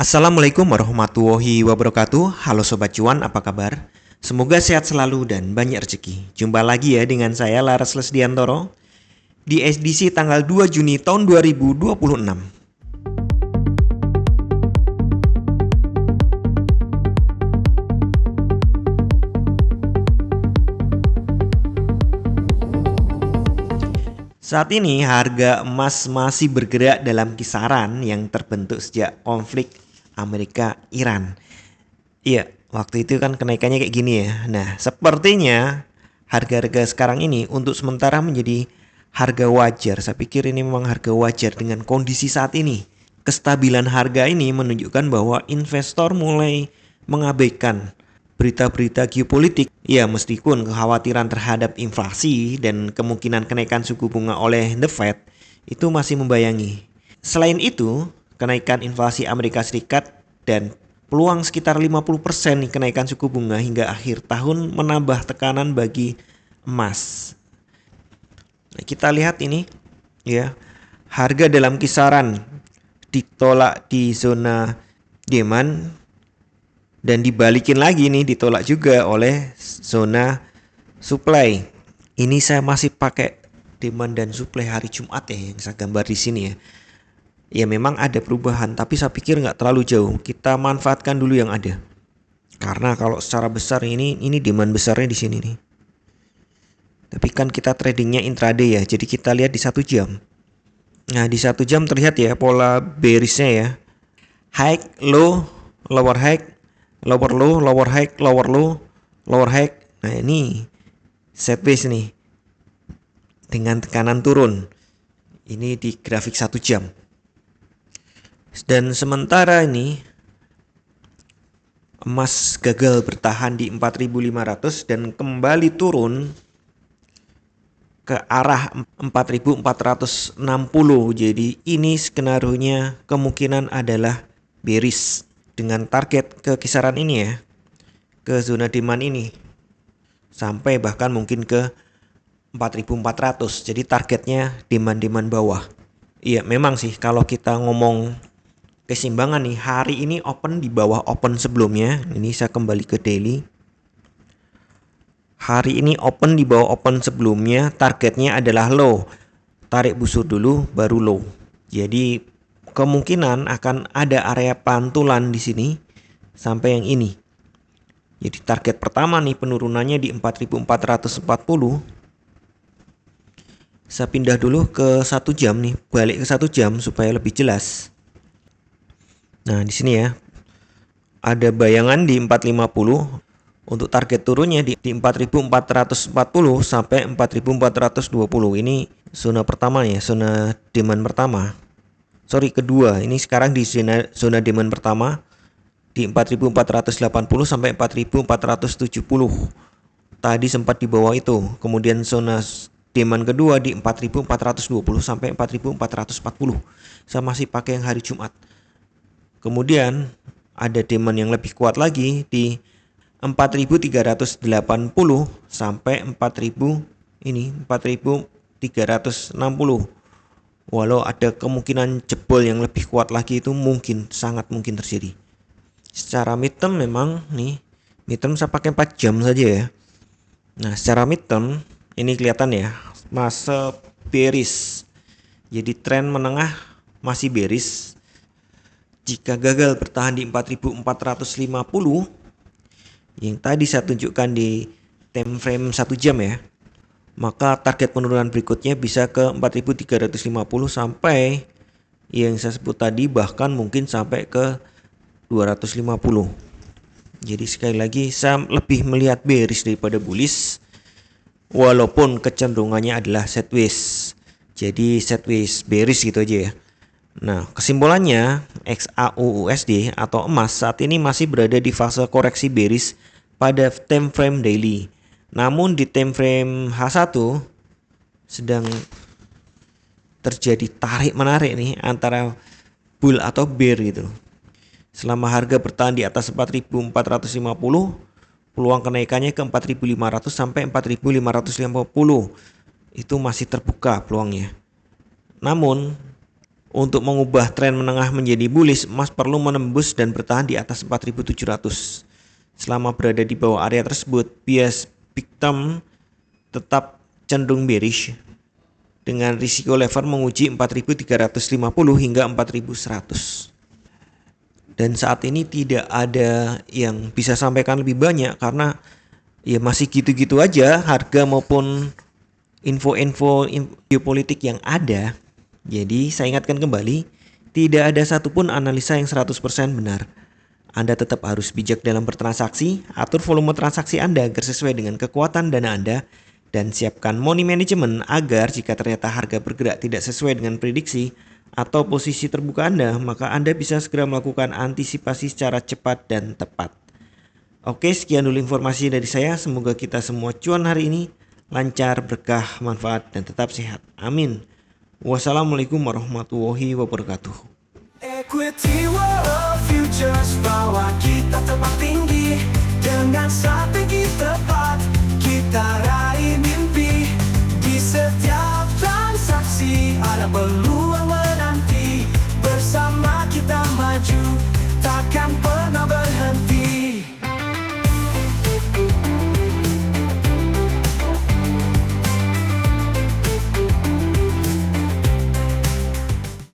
Assalamualaikum warahmatullahi wabarakatuh. Halo Sobat Cuan, apa kabar? Semoga sehat selalu dan banyak rezeki. Jumpa lagi ya dengan saya Laras Lesdiantoro di edisi tanggal 2 Juni tahun 2026. Saat ini harga emas masih bergerak dalam kisaran yang terbentuk sejak konflik Amerika-Iran. Iya, waktu itu kan kenaikannya kayak gini ya. Nah, sepertinya harga-harga sekarang ini untuk sementara menjadi harga wajar. Saya pikir ini memang harga wajar dengan kondisi saat ini. Kestabilan harga ini menunjukkan bahwa investor mulai mengabaikan berita-berita geopolitik. Ya, meskipun kekhawatiran terhadap inflasi dan kemungkinan kenaikan suku bunga oleh The Fed itu masih membayangi. Selain itu, kenaikan inflasi Amerika Serikat dan peluang sekitar 50% nih kenaikan suku bunga hingga akhir tahun menambah tekanan bagi emas. Nah, kita lihat ini ya, harga dalam kisaran ditolak di zona demand dan dibalikin lagi nih, ditolak juga oleh zona supply. Ini saya masih pakai demand dan supply hari Jumat ya yang saya gambar di sini ya. Ya memang ada perubahan, tapi saya pikir nggak terlalu jauh. Kita manfaatkan dulu yang ada. Karena kalau secara besar ini demand besarnya di sini nih. Tapi kan kita tradingnya intraday ya, jadi kita lihat di 1 jam. Nah di 1 jam terlihat ya pola bearishnya ya. High, low, lower high, lower low, lower high, lower low, lower high. Nah ini sideways nih dengan tekanan turun. Ini di grafik 1 jam. Dan sementara ini emas gagal bertahan di 4.500 dan kembali turun ke arah 4.460. Jadi ini skenarionya kemungkinan adalah bearish dengan target ke kisaran ini ya, ke zona demand ini sampai bahkan mungkin ke 4.400. Jadi targetnya demand bawah. Iya memang sih kalau kita ngomong keseimbangan nih, hari ini open di bawah open sebelumnya. Ini saya kembali ke daily. Hari ini open di bawah open sebelumnya, targetnya adalah low. Tarik busur dulu baru low. Jadi kemungkinan akan ada area pantulan di sini sampai yang ini. Jadi target pertama nih penurunannya di 4.440. Saya pindah dulu ke 1 jam nih, balik ke 1 jam supaya lebih jelas. Nah, di sini ya. Ada bayangan di 450 untuk target turunnya di 4.440 sampai 4.420. Ini zona pertama ya, zona demand pertama. Kedua. Ini sekarang di zona demand pertama di 4.480 sampai 4.470. Tadi sempat di bawah itu. Kemudian zona demand kedua di 4.420 sampai 4.440. Saya masih pakai yang hari Jumat. Kemudian ada demand yang lebih kuat lagi di 4.380 sampai 4.360. Walau ada kemungkinan jebol yang lebih kuat lagi, itu mungkin, sangat mungkin terjadi. Secara midterm memang nih, midterm saya pakai 4 jam saja ya. Nah secara midterm ini kelihatan ya, masa bearish. Jadi tren menengah masih bearish. Jika gagal bertahan di 4.450 yang tadi saya tunjukkan di time frame 1 jam ya, maka target penurunan berikutnya bisa ke 4.350 sampai yang saya sebut tadi, bahkan mungkin sampai ke 250. Jadi sekali lagi saya lebih melihat bearish daripada bullish, walaupun kecenderungannya adalah sideways. Jadi sideways bearish gitu aja ya. Nah, kesimpulannya XAUUSD atau emas saat ini masih berada di fase koreksi bearish pada time frame daily. Namun di time frame H1 sedang terjadi tarik menarik nih antara bull atau bear gitu. Selama harga bertahan di atas 4.450, peluang kenaikannya ke 4.500 sampai 4.550. Itu masih terbuka peluangnya. Namun Untuk mengubah tren menengah menjadi bullish, emas perlu menembus dan bertahan di atas 4.700. Selama berada di bawah area tersebut, bias big term tetap cenderung bearish dengan risiko lever menguji 4.350 hingga 4.100. Dan saat ini tidak ada yang bisa sampaikan lebih banyak karena ya masih gitu-gitu aja harga maupun info-info geopolitik yang ada. Jadi saya ingatkan kembali, tidak ada satupun analisa yang 100% benar. Anda tetap harus bijak dalam bertransaksi, atur volume transaksi Anda agar sesuai dengan kekuatan dana Anda, dan siapkan money management agar jika ternyata harga bergerak tidak sesuai dengan prediksi atau posisi terbuka Anda, maka Anda bisa segera melakukan antisipasi secara cepat dan tepat. Oke, sekian dulu informasi dari saya. Semoga kita semua cuan hari ini lancar, berkah, manfaat, dan tetap sehat. Amin. Wassalamualaikum warahmatullahi wabarakatuh. Equity World Futures, bawa kita terbang tinggi dengan strategi tepat. Kita raih mimpi di setiap transaksi, ada peluang.